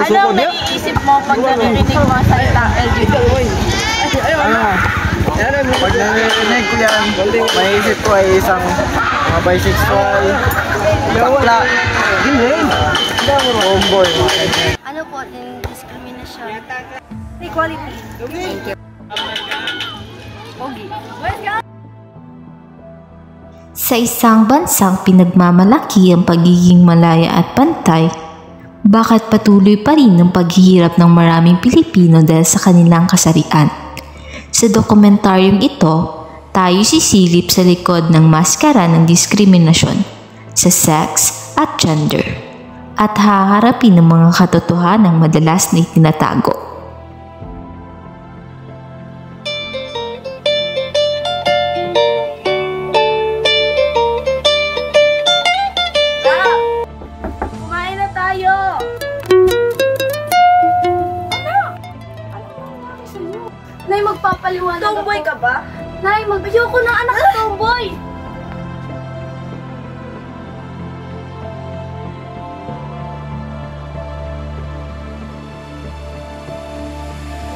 Anong naiisip mo pag narinig mo ang salita LGBT? Pag narinig ko yan, maisip ko ay isang mga bisexual, bakla, homeboy. Ano po yung discrimination? Equality. Pogi. Sa isang bansang pinagmamalaki ang pagiging malaya at pantay, bakit patuloy pa rin ang paghihirap ng maraming Pilipino dahil sa kanilang kasarian? Sa dokumentaryong ito, tayo sisilip sa likod ng maskara ng diskriminasyon sa sex at gender at haharapin ang mga katotohanang madalas na itinatago. Nay, magpapaliwanag ako. Tomboy ka ba? Nay, ayoko ng anak na tomboy!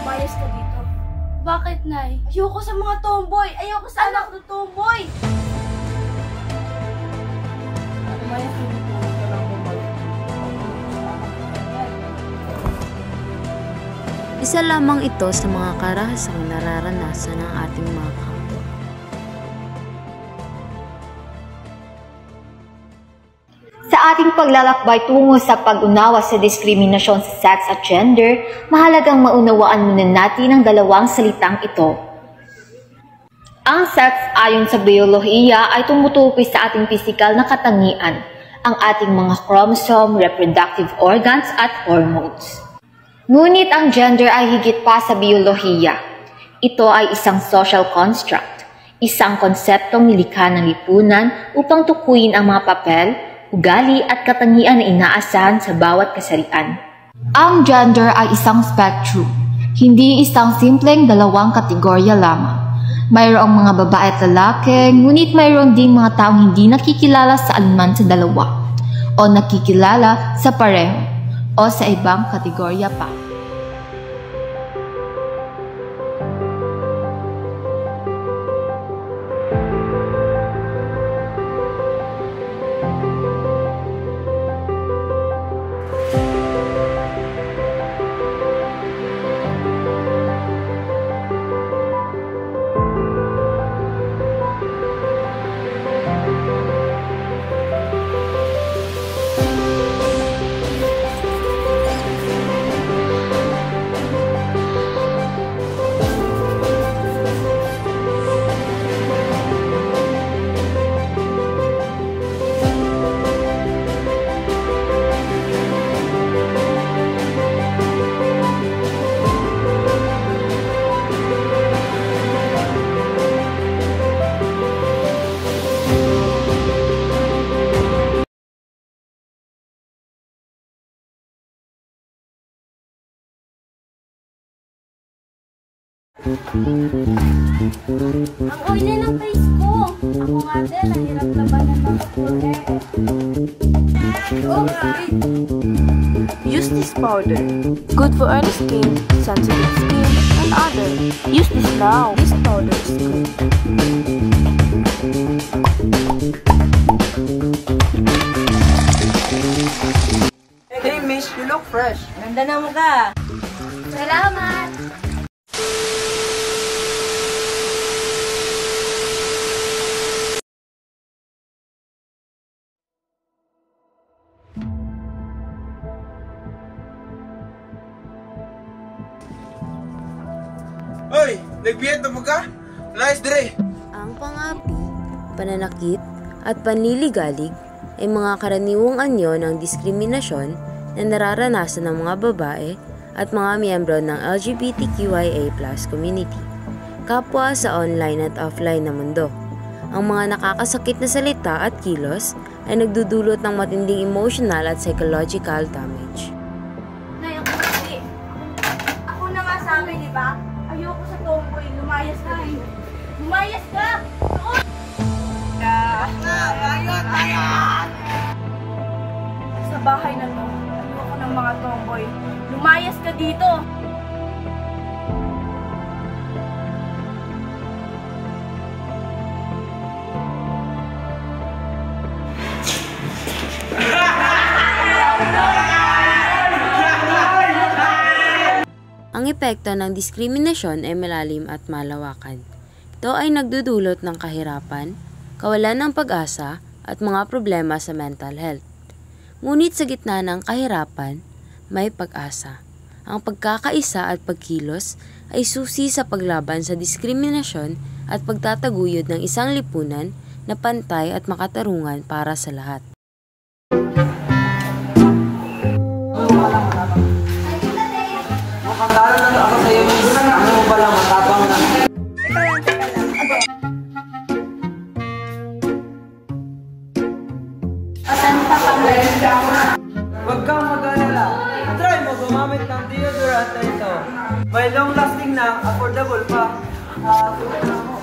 Umayos ka dito. Bakit, Nay? Ayoko sa mga tomboy! Ayoko sa anak na tomboy! Umayos ka dito. Isa lamang ito sa mga karahasang nararanasan ng ating mga kapwa. Sa ating paglalakbay tungo sa pag-unawa sa diskriminasyon sa sex at gender, mahalagang maunawaan muna natin ang dalawang salitang ito. Ang sex ayon sa biolohiya ay tumutukoy sa ating pisikal na katangian, ang ating mga chromosome, reproductive organs at hormones. Ngunit ang gender ay higit pa sa biolohiya. Ito ay isang social construct, isang konseptong nilikha ng lipunan upang tukuyin ang mga papel, ugali at katangian na inaasahan sa bawat kasarian. Ang gender ay isang spectrum, hindi isang simpleng dalawang kategorya lamang. Mayroong mga babae at lalaki, ngunit mayroon ding mga taong hindi nakikilala sa anuman sa dalawa, o nakikilala sa pareho, o sa ibang kategorya pa. Ang oily ng face ko. Ako nga din, nahirap labanan ng Use this powder. Good for oily skin, sensitive skin, and other. Use this now. This powder is good. Hey miss, you look fresh. Ganda na mukha. Salamat! Hoy, nagbiyeto mo ka? Nice dire. Ang pangapi, pananakit, at panliligalig ay mga karaniwang anyo ng diskriminasyon na nararanasan ng mga babae at mga miyembro ng LGBTQIA+ community, kapwa sa online at offline na mundo. Ang mga nakakasakit na salita at kilos ay nagdudulot ng matinding emotional at psychological damage. Nay, ako kasi. Ako na sinabi, di ba? Ayoko sa tomboy. Lumayas ka eh. Lumayas ka! Sa bahay na to, ayoko ng mga tomboy. Lumayas ka dito! Ang epekto ng diskriminasyon ay malalim at malawakan. Ito ay nagdudulot ng kahirapan, kawalan ng pag-asa at mga problema sa mental health. Ngunit sa gitna ng kahirapan, may pag-asa. Ang pagkakaisa at pagkilos ay susi sa paglaban sa diskriminasyon at pagtataguyod ng isang lipunan na pantay at makatarungan para sa lahat. Makakala na ako sa'yo, miss. Ano mo pala, matapang na. Huwag kang mag-alala. Try mo gumamit ng deodorant na ito. May long-lasting na, affordable pa. Sulit na ako.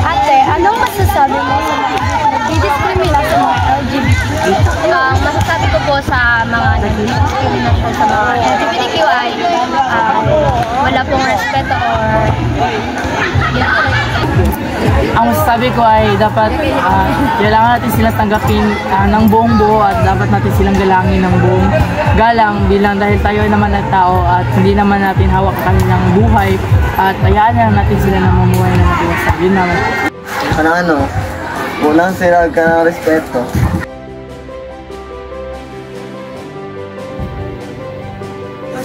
Ate, anong masasabi mo sa nagdidiskrimina sa mga LGBTQ? Ang masasabi ko po sa mga nagdidiskriminasyon sa mga LGBTQI, wala pong respeto or Ang masasabi ko ay dapat kailangan natin sila tanggapin ng buong buo at dapat natin silang galangin ng buong galang bilang dahil tayo naman na tao at hindi naman natin hawak ang kanilang buhay at hayaan lang natin sila na mamuhay na mag-iwasap. Yun naman. Ano, unang sila ka ng respeto.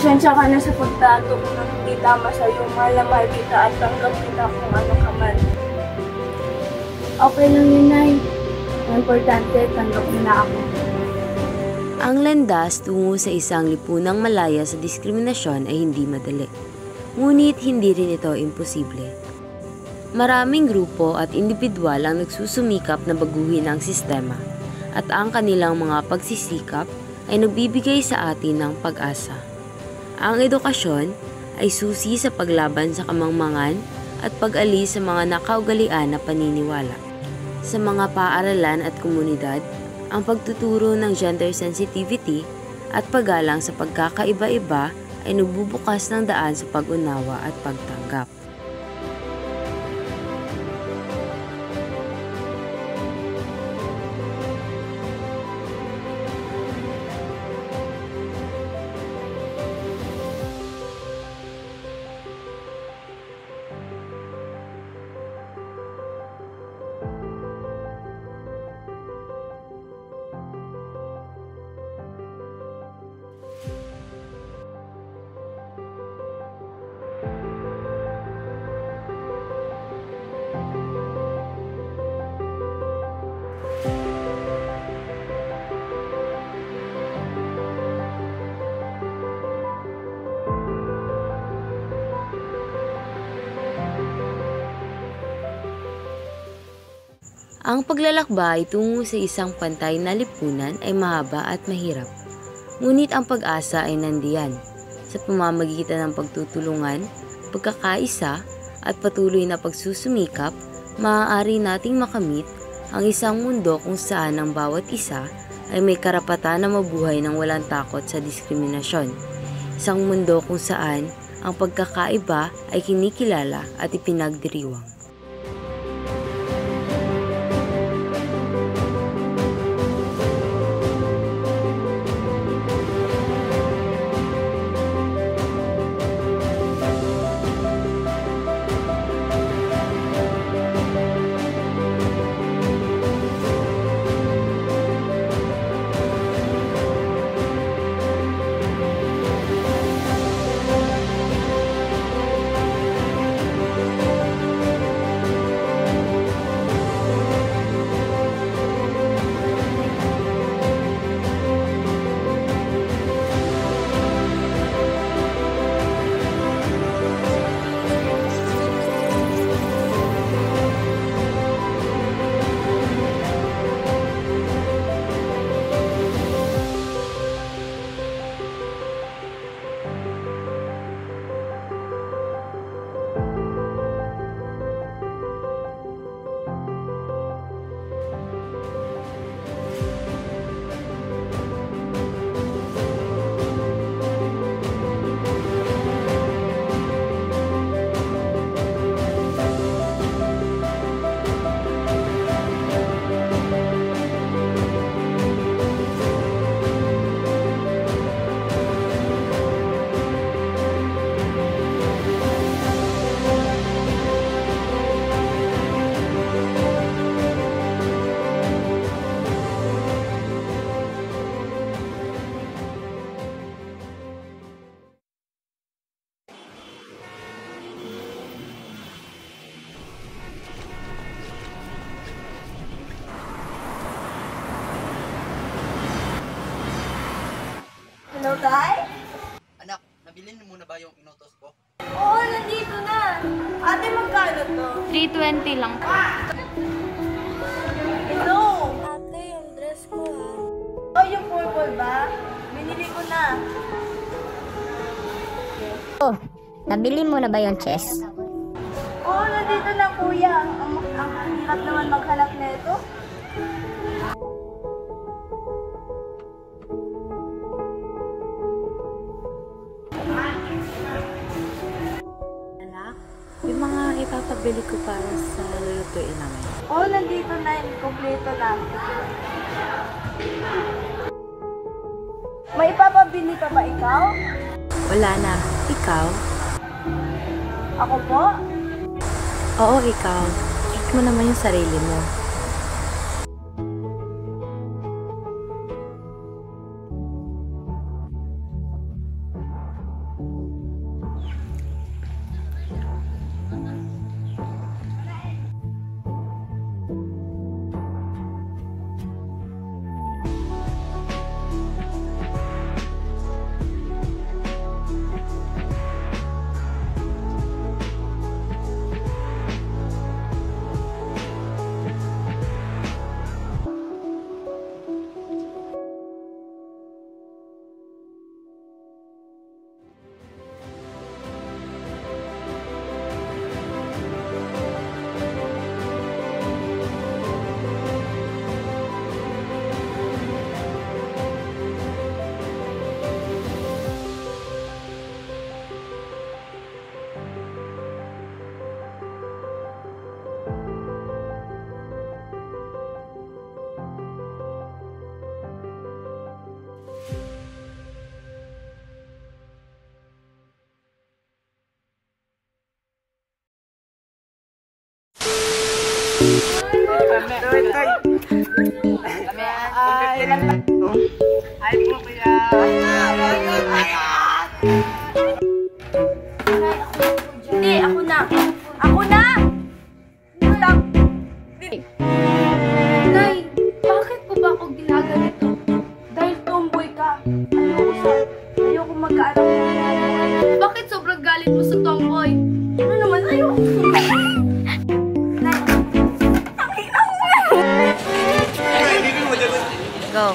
pasensya ka na sa pagtato kung hindi tama sa'yo. Mahal na mahal kita at tanggap kita kung ano ka man. Okay lang yun, Nay. Ang importante, tanggap mo na ako. Ang landas tungo sa isang lipunang malaya sa diskriminasyon ay hindi madali. Ngunit hindi rin ito imposible. Maraming grupo at individual ang nagsusumikap na baguhin ang sistema at ang kanilang mga pagsisikap ay nagbibigay sa atin ng pag-asa. Ang edukasyon ay susi sa paglaban sa kamangmangan at pag-alis sa mga nakaugalian na paniniwala. Sa mga paaralan at komunidad, ang pagtuturo ng gender sensitivity at paggalang sa pagkakaiba-iba ay nagbubukas ng daan sa pag-unawa at pagtanggap. Ang paglalakbay tungo sa isang pantay na lipunan ay mahaba at mahirap. Ngunit ang pag-asa ay nandiyan. Sa pamamagitan ng pagtutulungan, pagkakaisa at patuloy na pagsusumikap, maaari nating makamit ang isang mundo kung saan ang bawat isa ay may karapatan na mabuhay ng walang takot sa diskriminasyon. Isang mundo kung saan ang pagkakaiba ay kinikilala at ipinagdiriwang. Tay? Anak, nabilin mo na ba yung inutos ko? Oo, nandito na. Ate, magkano to? 320 lang po. Ito. Ate, yung dress ko ha. Oh, yung purple ba? Binili ko na. Oh, nabili mo na ba yung chess? Oo, nandito na kuya. Ang hirap naman maghanap na ito. Anak, yung mga ipapabili ko para sa lulutuin namin. Oo, nandito na yun. Kompleto na. May ipapabili pa ba ikaw? Wala na. Ikaw? Ako po? Oo, ikaw. Check mo naman yung sarili mo. Hindi, ako na. Ako na! Stop! Nay, bakit po ba ako ginaganito? Dahil tomboy ka. Ayoko magkaanak mo. Bakit sobrang galit mo sa tomboy? Ano naman, ayoko. Nay, Go.